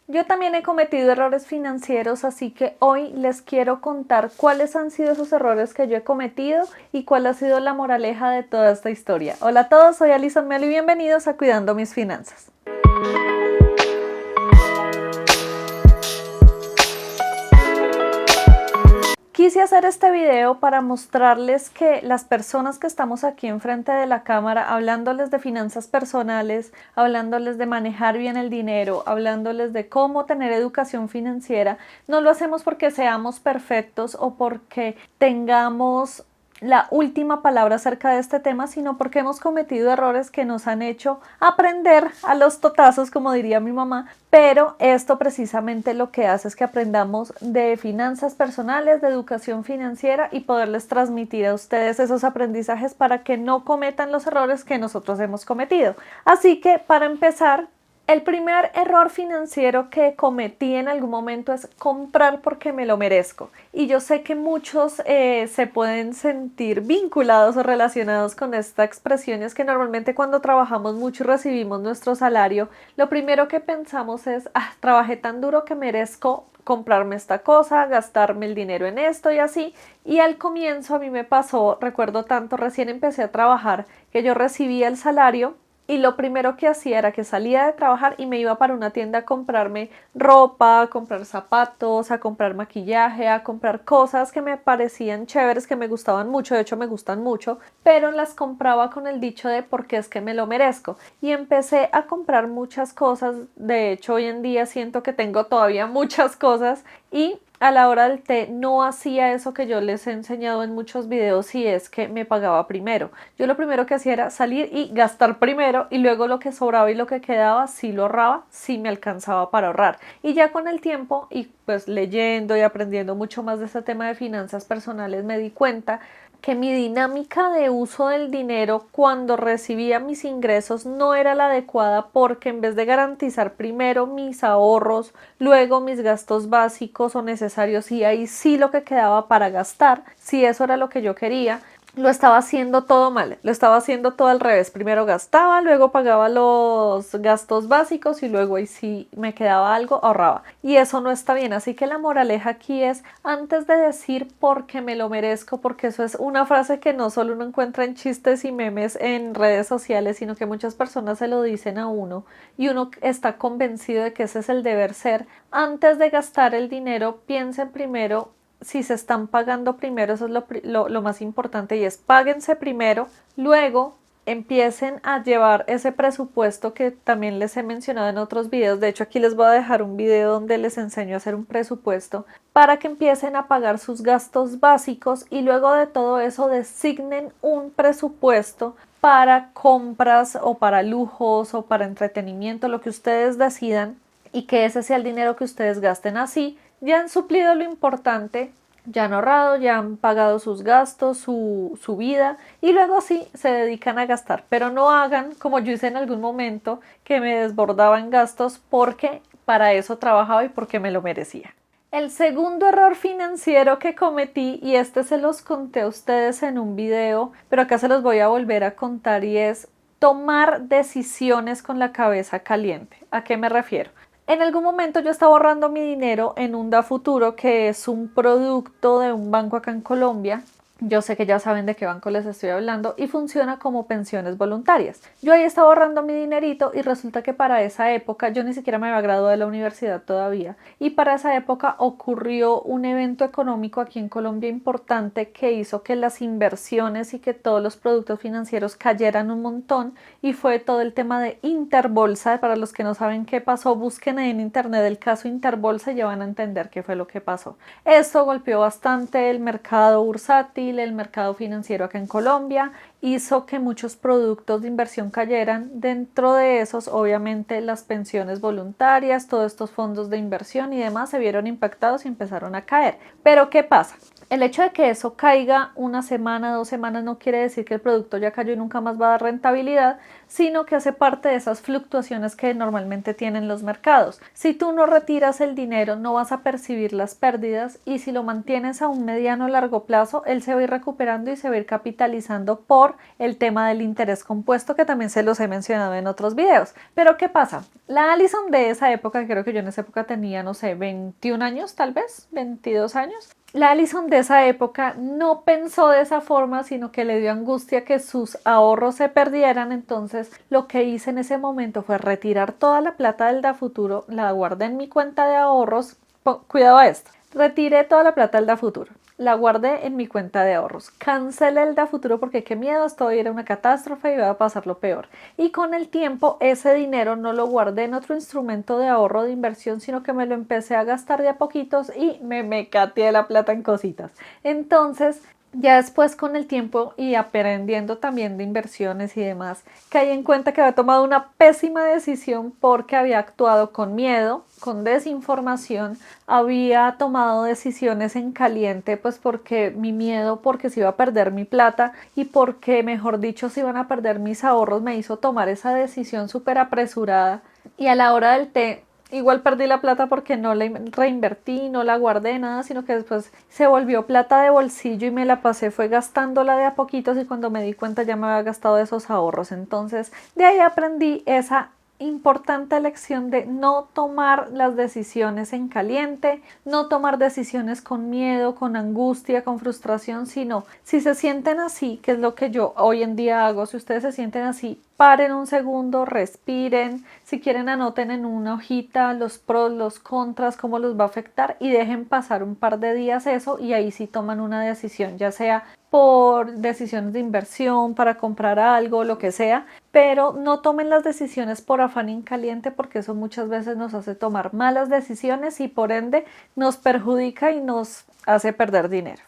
Yo también he cometido errores financieros, así que hoy les quiero contar cuáles han sido esos errores que yo he cometido y cuál ha sido la moraleja de toda esta historia. Hola a todos, soy Alison Melo y bienvenidos a Cuidando Mis Finanzas. Quise hacer este video para mostrarles que las personas que estamos aquí enfrente de la cámara hablándoles de finanzas personales, hablándoles de manejar bien el dinero, hablándoles de cómo tener educación financiera, no lo hacemos porque seamos perfectos o porque tengamos la última palabra acerca de este tema, sino porque hemos cometido errores que nos han hecho aprender a los totazos, como diría mi mamá, pero esto precisamente lo que hace es que aprendamos de finanzas personales, de educación financiera y poderles transmitir a ustedes esos aprendizajes para que no cometan los errores que nosotros hemos cometido. Así que para empezar, el primer error financiero que cometí en algún momento es comprar porque me lo merezco. Y yo sé que muchos se pueden sentir vinculados o relacionados con esta expresión. Y es que normalmente cuando trabajamos mucho y recibimos nuestro salario, lo primero que pensamos es, trabajé tan duro que merezco comprarme esta cosa, gastarme el dinero en esto y así. Y al comienzo a mí me pasó, recuerdo tanto, recién empecé a trabajar, que yo recibía el salario y lo primero que hacía era que salía de trabajar y me iba para una tienda a comprarme ropa, a comprar zapatos, a comprar maquillaje, a comprar cosas que me parecían chéveres, que me gustaban mucho, de hecho me gustan mucho, pero las compraba con el dicho de porque es que me lo merezco. Y empecé a comprar muchas cosas, de hecho hoy en día siento que tengo todavía muchas cosas y a la hora del té no hacía eso que yo les he enseñado en muchos videos y es que me pagaba primero. Yo lo primero que hacía era salir y gastar primero y luego lo que sobraba y lo que quedaba sí lo ahorraba, sí me alcanzaba para ahorrar. Y ya con el tiempo y pues leyendo y aprendiendo mucho más de este tema de finanzas personales me di cuenta que mi dinámica de uso del dinero cuando recibía mis ingresos no era la adecuada porque en vez de garantizar primero mis ahorros, luego mis gastos básicos o necesarios y ahí sí lo que quedaba para gastar, si eso era lo que yo quería, lo estaba haciendo todo mal, lo estaba haciendo todo al revés. Primero gastaba, luego pagaba los gastos básicos y luego ahí sí me quedaba algo, ahorraba. Y eso no está bien, así que la moraleja aquí es, antes de decir porque me lo merezco, porque eso es una frase que no solo uno encuentra en chistes y memes en redes sociales, sino que muchas personas se lo dicen a uno y uno está convencido de que ese es el deber ser. Antes de gastar el dinero, piensen primero si se están pagando primero, eso es lo más importante y es páguense primero, luego empiecen a llevar ese presupuesto que también les he mencionado en otros videos. De hecho, aquí les voy a dejar un video donde les enseño a hacer un presupuesto para que empiecen a pagar sus gastos básicos y luego de todo eso designen un presupuesto para compras o para lujos o para entretenimiento, lo que ustedes decidan y que ese sea el dinero que ustedes gasten así. Ya han suplido lo importante, ya han ahorrado, ya han pagado sus gastos, su vida y luego sí se dedican a gastar. Pero no hagan como yo hice en algún momento que me desbordaba en gastos porque para eso trabajaba y porque me lo merecía. El segundo error financiero que cometí, y este se los conté a ustedes en un video, pero acá se los voy a volver a contar y es tomar decisiones con la cabeza caliente. ¿A qué me refiero? En algún momento yo estaba ahorrando mi dinero en un Dafuturo, que es un producto de un banco acá en Colombia. Yo sé que ya saben de qué banco les estoy hablando y funciona como pensiones voluntarias. Yo ahí estaba ahorrando mi dinerito y resulta que para esa época, yo ni siquiera me había graduado de la universidad todavía, y para esa época ocurrió un evento económico aquí en Colombia importante que hizo que las inversiones y que todos los productos financieros cayeran un montón y fue todo el tema de Interbolsa. Para los que no saben qué pasó, busquen en internet el caso Interbolsa y ya van a entender qué fue lo que pasó. Esto golpeó bastante el mercado bursátil, el mercado financiero acá en Colombia, hizo que muchos productos de inversión cayeran. Dentro de esos, obviamente, las pensiones voluntarias, todos estos fondos de inversión y demás se vieron impactados y empezaron a caer. Pero ¿qué pasa? El hecho de que eso caiga una semana, 2 semanas, no quiere decir que el producto ya cayó y nunca más va a dar rentabilidad, sino que hace parte de esas fluctuaciones que normalmente tienen los mercados. Si tú no retiras el dinero, no vas a percibir las pérdidas, y si lo mantienes a un mediano o largo plazo, él se va a ir recuperando y se va a ir capitalizando por por el tema del interés compuesto, que también se los he mencionado en otros videos. Pero ¿qué pasa? La Alison de esa época, creo que yo en esa época tenía, no sé, 21 años tal vez, 22 años. La Alison de esa época no pensó de esa forma, sino que le dio angustia que sus ahorros se perdieran. Entonces lo que hice en ese momento fue retirar toda la plata del Dafuturo, la guardé en mi cuenta de ahorros. Cuidado a esto, retiré toda la plata del Dafuturo, la guardé en mi cuenta de ahorros, cancelé el Dafuturo porque qué miedo, esto era una catástrofe y iba a pasar lo peor. Y con el tiempo ese dinero no lo guardé en otro instrumento de ahorro de inversión, sino que me lo empecé a gastar de a poquitos y me cateé la plata en cositas. Entonces ya después con el tiempo y aprendiendo también de inversiones y demás, caí en cuenta que había tomado una pésima decisión porque había actuado con miedo, con desinformación, había tomado decisiones en caliente, pues porque mi miedo, porque se iba a perder mi plata y porque, mejor dicho, se iban a perder mis ahorros, me hizo tomar esa decisión súper apresurada. Y a la hora del té, igual perdí la plata porque no la reinvertí, no la guardé, nada, sino que después se volvió plata de bolsillo y me la pasé, fue gastándola de a poquitos y cuando me di cuenta ya me había gastado esos ahorros. Entonces, de ahí aprendí esa importante lección de no tomar las decisiones en caliente, no tomar decisiones con miedo, con angustia, con frustración, sino si se sienten así, que es lo que yo hoy en día hago, si ustedes se sienten así, paren un segundo, respiren, si quieren anoten en una hojita los pros, los contras, cómo los va a afectar y dejen pasar un par de días eso y ahí sí toman una decisión, ya sea por decisiones de inversión, para comprar algo, lo que sea, pero no tomen las decisiones por afán en caliente porque eso muchas veces nos hace tomar malas decisiones y por ende nos perjudica y nos hace perder dinero.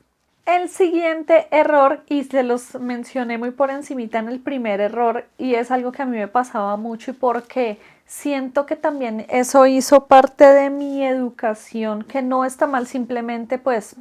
El siguiente error, y se los mencioné muy por encimita en el primer error, y es algo que a mí me pasaba mucho y porque siento que también eso hizo parte de mi educación, que no está mal, simplemente pues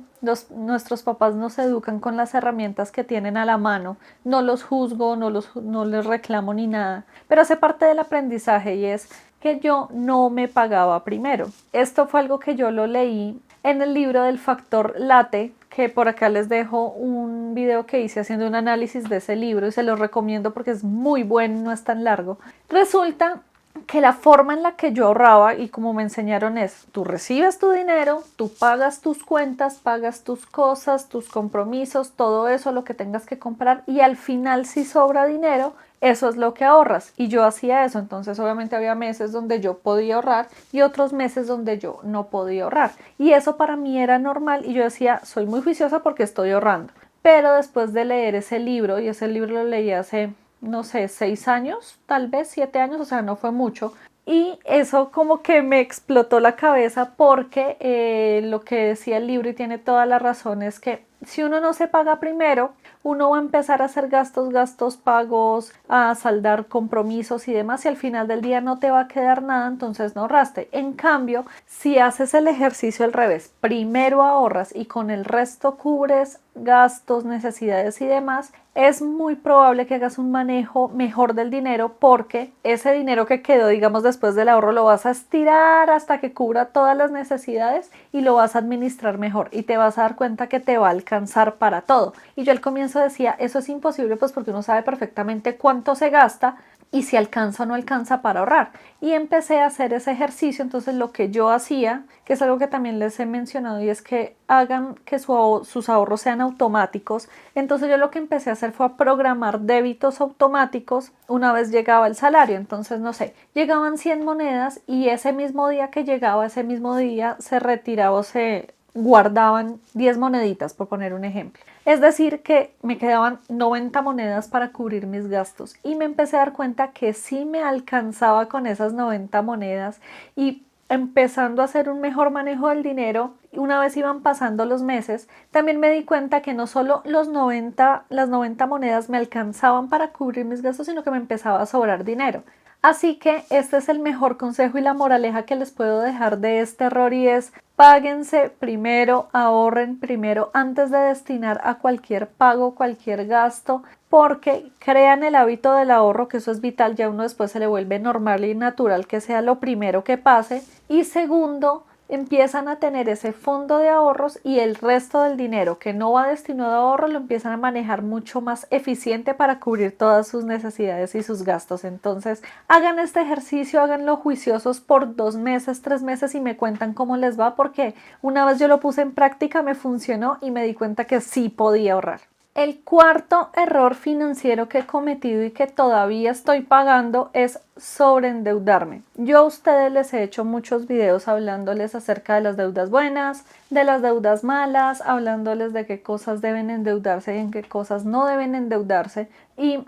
nuestros papás nos educan con las herramientas que tienen a la mano, no los juzgo, no les reclamo ni nada, pero hace parte del aprendizaje y es que yo no me pagaba primero. Esto fue algo que yo lo leí en el libro del factor late, que por acá les dejo un video que hice haciendo un análisis de ese libro y se los recomiendo porque es muy bueno, no es tan largo. Resulta que la forma en la que yo ahorraba y como me enseñaron es, tú recibes tu dinero, tú pagas tus cuentas, pagas tus cosas, tus compromisos, todo eso, lo que tengas que comprar y al final si sobra dinero, eso es lo que ahorras. Y yo hacía eso, entonces obviamente había meses donde yo podía ahorrar y otros meses donde yo no podía ahorrar. Y eso para mí era normal y yo decía, soy muy juiciosa porque estoy ahorrando. Pero después de leer ese libro, y ese libro lo leí hace no sé, 6 años, tal vez 7 años, o sea, no fue mucho. Y eso como que me explotó la cabeza porque lo que decía el libro y tiene toda la razón es que si uno no se paga primero, uno va a empezar a hacer gastos pagos, a saldar compromisos y demás y al final del día no te va a quedar nada, entonces no ahorraste. En cambio, si haces el ejercicio al revés, primero ahorras y con el resto cubres gastos, necesidades y demás, es muy probable que hagas un manejo mejor del dinero porque ese dinero que quedó, digamos, después del ahorro lo vas a estirar hasta que cubra todas las necesidades y lo vas a administrar mejor y te vas a dar cuenta que te va a alcanzar para todo. Y yo al comienzo decía, eso es imposible pues porque uno sabe perfectamente cuánto se gasta y si alcanza o no alcanza para ahorrar. Y empecé a hacer ese ejercicio, entonces lo que yo hacía, que es algo que también les he mencionado, y es que hagan que sus ahorros sean automáticos. Entonces yo lo que empecé a hacer fue a programar débitos automáticos una vez llegaba el salario. Entonces, no sé, llegaban 100 monedas y ese mismo día que llegaba, ese mismo día se retiraba o se guardaban 10 moneditas, por poner un ejemplo. Es decir, que me quedaban 90 monedas para cubrir mis gastos y me empecé a dar cuenta que sí me alcanzaba con esas 90 monedas y empezando a hacer un mejor manejo del dinero, una vez iban pasando los meses, también me di cuenta que no solo las 90 monedas me alcanzaban para cubrir mis gastos, sino que me empezaba a sobrar dinero. Así que este es el mejor consejo y la moraleja que les puedo dejar de este error y es páguense primero, ahorren primero antes de destinar a cualquier pago, cualquier gasto, porque crean el hábito del ahorro, que eso es vital, ya uno después se le vuelve normal y natural que sea lo primero que pase. Y segundo, empiezan a tener ese fondo de ahorros y el resto del dinero que no va destinado a ahorro lo empiezan a manejar mucho más eficiente para cubrir todas sus necesidades y sus gastos. Entonces, hagan este ejercicio, háganlo juiciosos por 2 meses, 3 meses y me cuentan cómo les va, porque una vez yo lo puse en práctica, me funcionó y me di cuenta que sí podía ahorrar. El cuarto error financiero que he cometido y que todavía estoy pagando es sobreendeudarme. Yo a ustedes les he hecho muchos videos hablándoles acerca de las deudas buenas, de las deudas malas, hablándoles de qué cosas deben endeudarse y en qué cosas no deben endeudarse. Y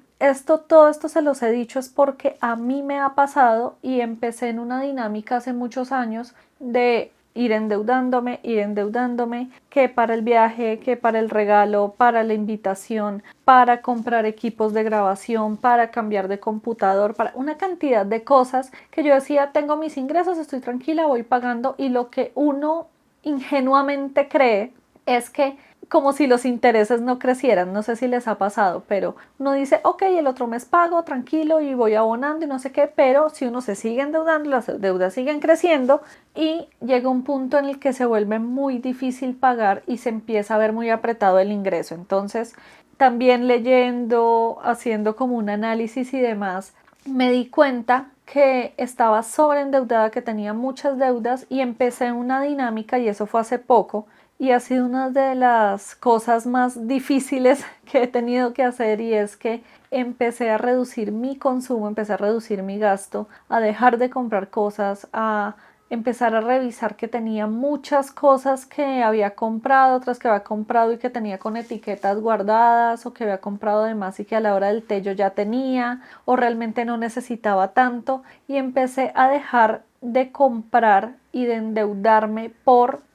todo esto se los he dicho es porque a mí me ha pasado y empecé en una dinámica hace muchos años de ir endeudándome, que para el viaje, que para el regalo, para la invitación, para comprar equipos de grabación, para cambiar de computador, para una cantidad de cosas que yo decía, tengo mis ingresos, estoy tranquila, voy pagando, y lo que uno ingenuamente cree es que como si los intereses no crecieran, no sé si les ha pasado, pero uno dice, ok, el otro mes pago, tranquilo, y voy abonando y no sé qué, pero si uno se sigue endeudando, las deudas siguen creciendo y llega un punto en el que se vuelve muy difícil pagar y se empieza a ver muy apretado el ingreso. Entonces, también leyendo, haciendo como un análisis y demás, me di cuenta que estaba sobreendeudada, que tenía muchas deudas y empecé una dinámica, y eso fue hace poco, y ha sido una de las cosas más difíciles que he tenido que hacer, y es que empecé a reducir mi consumo, empecé a reducir mi gasto, a dejar de comprar cosas, a empezar a revisar que tenía muchas cosas que había comprado, otras que había comprado y que tenía con etiquetas guardadas, o que había comprado de más y que a la hora del té yo ya tenía, o realmente no necesitaba tanto, y empecé a dejar de comprar y de endeudarme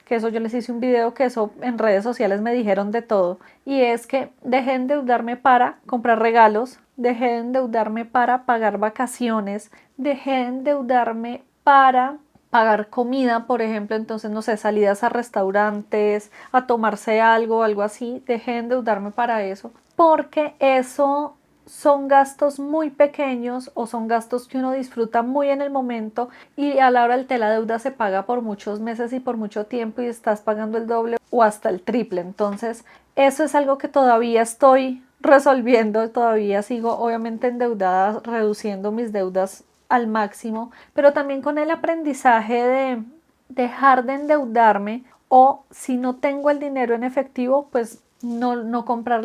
que eso yo les hice un video, que eso en redes sociales me dijeron de todo, y es que dejé de endeudarme para comprar regalos, dejé de endeudarme para pagar vacaciones, dejé de endeudarme para pagar comida, por ejemplo, entonces no sé, salidas a restaurantes, a tomarse algo, algo así, dejé de endeudarme para eso, porque eso son gastos muy pequeños o son gastos que uno disfruta muy en el momento, y a la hora del té la deuda se paga por muchos meses y por mucho tiempo y estás pagando el doble o hasta el triple. Entonces eso es algo que todavía estoy resolviendo, todavía sigo obviamente endeudada, reduciendo mis deudas al máximo, pero también con el aprendizaje de dejar de endeudarme, o si no tengo el dinero en efectivo, pues no comprar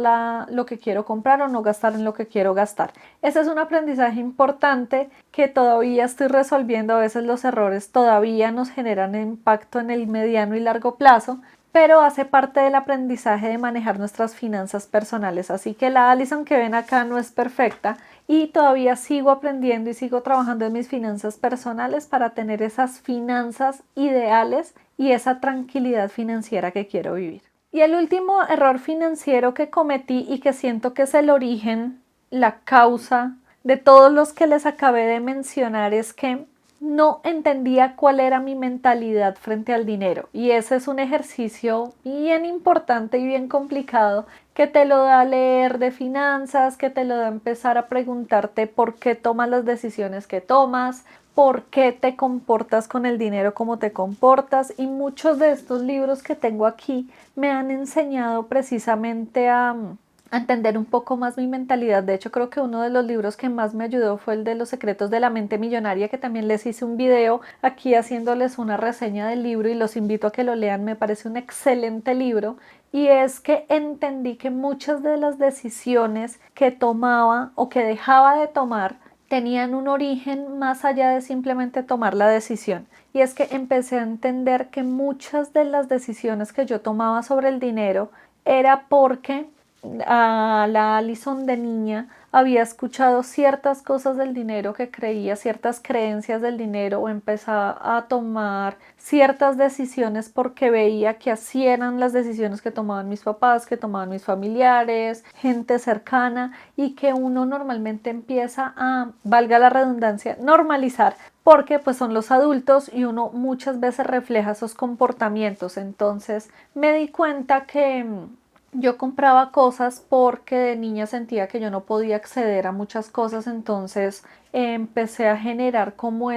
lo que quiero comprar o no gastar en lo que quiero gastar. Ese es un aprendizaje importante que todavía estoy resolviendo. A veces los errores todavía nos generan impacto en el mediano y largo plazo, pero hace parte del aprendizaje de manejar nuestras finanzas personales. Así que la Alison que ven acá no es perfecta, y todavía sigo aprendiendo y sigo trabajando en mis finanzas personales para tener esas finanzas ideales y esa tranquilidad financiera que quiero vivir. Y el último error financiero que cometí y que siento que es el origen, la causa de todos los que les acabé de mencionar, es que no entendía cuál era mi mentalidad frente al dinero. Y ese es un ejercicio bien importante y bien complicado, que te lo da leer de finanzas, que te lo da empezar a preguntarte por qué tomas las decisiones que tomas, por qué te comportas con el dinero como te comportas. Y muchos de estos libros que tengo aquí me han enseñado precisamente a entender un poco más mi mentalidad. De hecho, creo que uno de los libros que más me ayudó fue el de Los secretos de la mente millonaria, que también les hice un video aquí haciéndoles una reseña del libro y los invito a que lo lean. Me parece un excelente libro, y es que entendí que muchas de las decisiones que tomaba o que dejaba de tomar tenían un origen más allá de simplemente tomar la decisión. Y es que empecé a entender que muchas de las decisiones que yo tomaba sobre el dinero era porque a la Alison de niña había escuchado ciertas cosas del dinero que creía, ciertas creencias del dinero, o empezaba a tomar ciertas decisiones porque veía que así eran las decisiones que tomaban mis papás, que tomaban mis familiares, gente cercana, y que uno normalmente empieza a, valga la redundancia, normalizar, porque pues son los adultos y uno muchas veces refleja esos comportamientos. Entonces me di cuenta que yo compraba cosas porque de niña sentía que yo no podía acceder a muchas cosas. Entonces empecé a generar como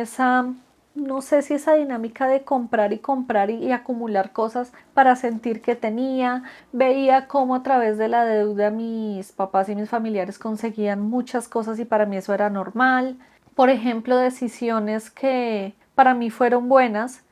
no sé si esa dinámica de comprar y comprar y acumular cosas para sentir que tenía. Veía cómo a través de la deuda mis papás y mis familiares conseguían muchas cosas y para mí eso era normal. Por ejemplo, decisiones que para mí fueron buenas,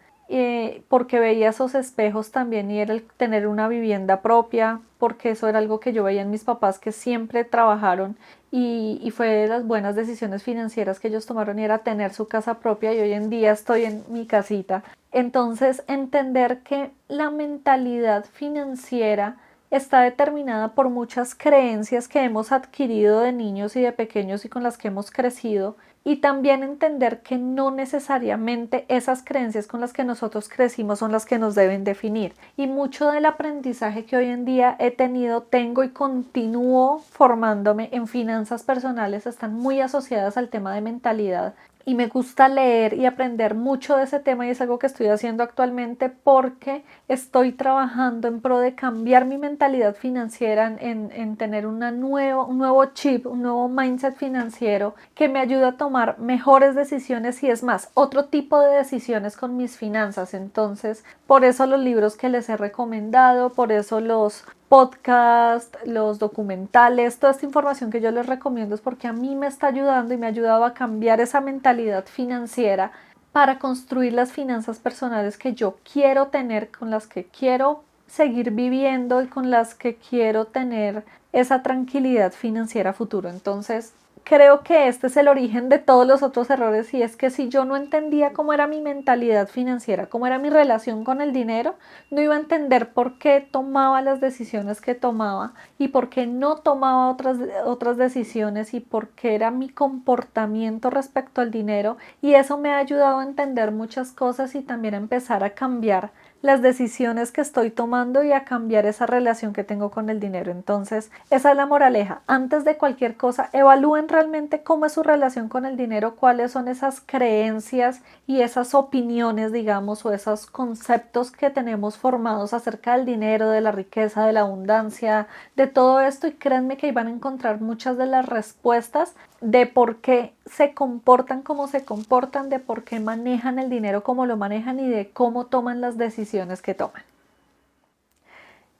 porque veía esos espejos también y era el tener una vivienda propia, porque eso era algo que yo veía en mis papás que siempre trabajaron y fue de las buenas decisiones financieras que ellos tomaron y era tener su casa propia y hoy en día estoy en mi casita. Entonces, entender que la mentalidad financiera está determinada por muchas creencias que hemos adquirido de niños y de pequeños y con las que hemos crecido, y también entender que no necesariamente esas creencias con las que nosotros crecimos son las que nos deben definir. Y mucho del aprendizaje que hoy en día he tenido, tengo y continúo formándome en finanzas personales están muy asociadas al tema de mentalidad. Y me gusta leer y aprender mucho de ese tema y es algo que estoy haciendo actualmente porque estoy trabajando en pro de cambiar mi mentalidad financiera, en tener un nuevo chip, un nuevo mindset financiero que me ayude a tomar mejores decisiones y es más, otro tipo de decisiones con mis finanzas. Entonces, por eso los libros que les he recomendado, por eso los podcast, los documentales, toda esta información que yo les recomiendo es porque a mí me está ayudando y me ha ayudado a cambiar esa mentalidad financiera para construir las finanzas personales que yo quiero tener, con las que quiero seguir viviendo y con las que quiero tener esa tranquilidad financiera a futuro. Entonces, creo que este es el origen de todos los otros errores y es que si yo no entendía cómo era mi mentalidad financiera, cómo era mi relación con el dinero, no iba a entender por qué tomaba las decisiones que tomaba y por qué no tomaba otras decisiones y por qué era mi comportamiento respecto al dinero, y eso me ha ayudado a entender muchas cosas y también a empezar a cambiar las decisiones que estoy tomando y a cambiar esa relación que tengo con el dinero. Entonces, esa es la moraleja. Antes de cualquier cosa, evalúen realmente cómo es su relación con el dinero, cuáles son esas creencias y esas opiniones, digamos, o esos conceptos que tenemos formados acerca del dinero, de la riqueza, de la abundancia, de todo esto, y créanme que ahí van a encontrar muchas de las respuestas de por qué se comportan como se comportan, de por qué manejan el dinero como lo manejan y de cómo toman las decisiones que toman.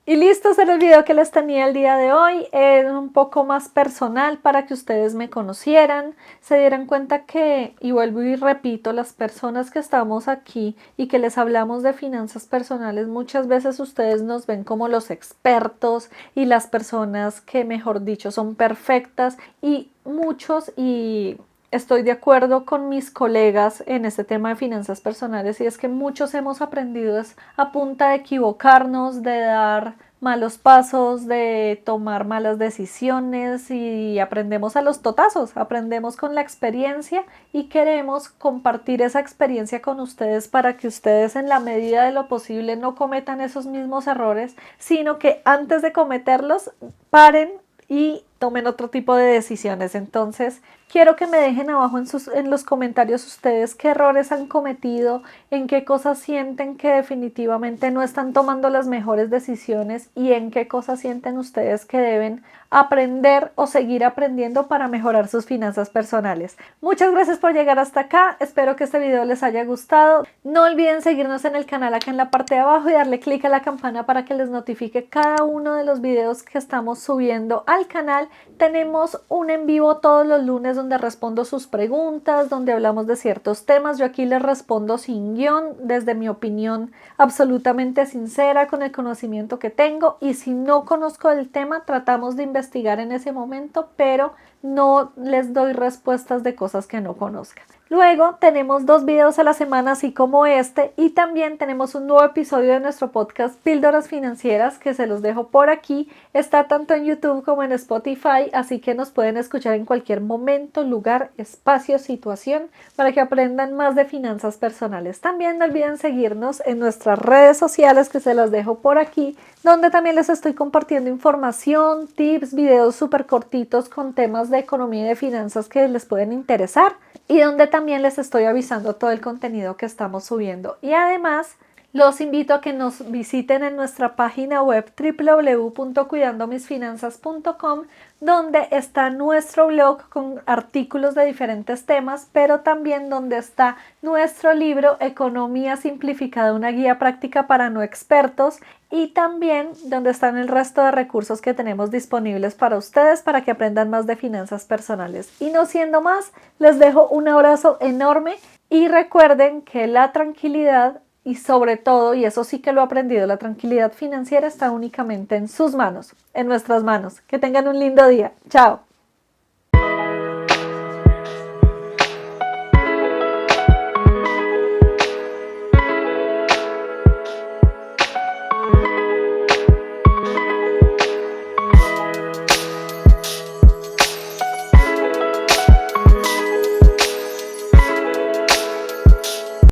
Y listo, ese era el video que les tenía el día de hoy. Es un poco más personal para que ustedes me conocieran, se dieran cuenta que, y vuelvo y repito, las personas que estamos aquí y que les hablamos de finanzas personales, muchas veces ustedes nos ven como los expertos y las personas que, mejor dicho, son perfectas, y muchos, y estoy de acuerdo con mis colegas en este tema de finanzas personales, y es que muchos hemos aprendido a punta de equivocarnos, de dar malos pasos, de tomar malas decisiones, y aprendemos a los totazos, aprendemos con la experiencia y queremos compartir esa experiencia con ustedes para que ustedes en la medida de lo posible no cometan esos mismos errores, sino que antes de cometerlos paren y tomen otro tipo de decisiones. Entonces, quiero que me dejen abajo en los comentarios ustedes qué errores han cometido, en qué cosas sienten que definitivamente no están tomando las mejores decisiones y en qué cosas sienten ustedes que deben aprender o seguir aprendiendo para mejorar sus finanzas personales. Muchas gracias por llegar hasta acá. Espero que este video les haya gustado. No olviden seguirnos en el canal acá en la parte de abajo y darle clic a la campana para que les notifique cada uno de los videos que estamos subiendo al canal. Tenemos un en vivo todos los lunes donde respondo sus preguntas, donde hablamos de ciertos temas. Yo aquí les respondo sin guión, desde mi opinión absolutamente sincera, con el conocimiento que tengo, y si no conozco el tema tratamos de investigar en ese momento, pero no les doy respuestas de cosas que no conozcan. Luego tenemos 2 videos a la semana, así como este, y también tenemos un nuevo episodio de nuestro podcast Píldoras Financieras, que se los dejo por aquí. Está tanto en YouTube como en Spotify, así que nos pueden escuchar en cualquier momento, lugar, espacio, situación, para que aprendan más de finanzas personales. También no olviden seguirnos en nuestras redes sociales, que se las dejo por aquí, donde también les estoy compartiendo información, tips, videos súper cortitos con temas de economía y de finanzas que les pueden interesar, y donde también les estoy avisando todo el contenido que estamos subiendo. Y además Los invito a que nos visiten en nuestra página web www.cuidandomisfinanzas.com, donde está nuestro blog con artículos de diferentes temas, pero también donde está nuestro libro Economía Simplificada, una guía práctica para no expertos, y también donde están el resto de recursos que tenemos disponibles para ustedes para que aprendan más de finanzas personales. Y no siendo más, les dejo un abrazo enorme y recuerden que la tranquilidad y sobre todo, y eso sí que lo he aprendido, la tranquilidad financiera está únicamente en sus manos, en nuestras manos. Que tengan un lindo día. Chao.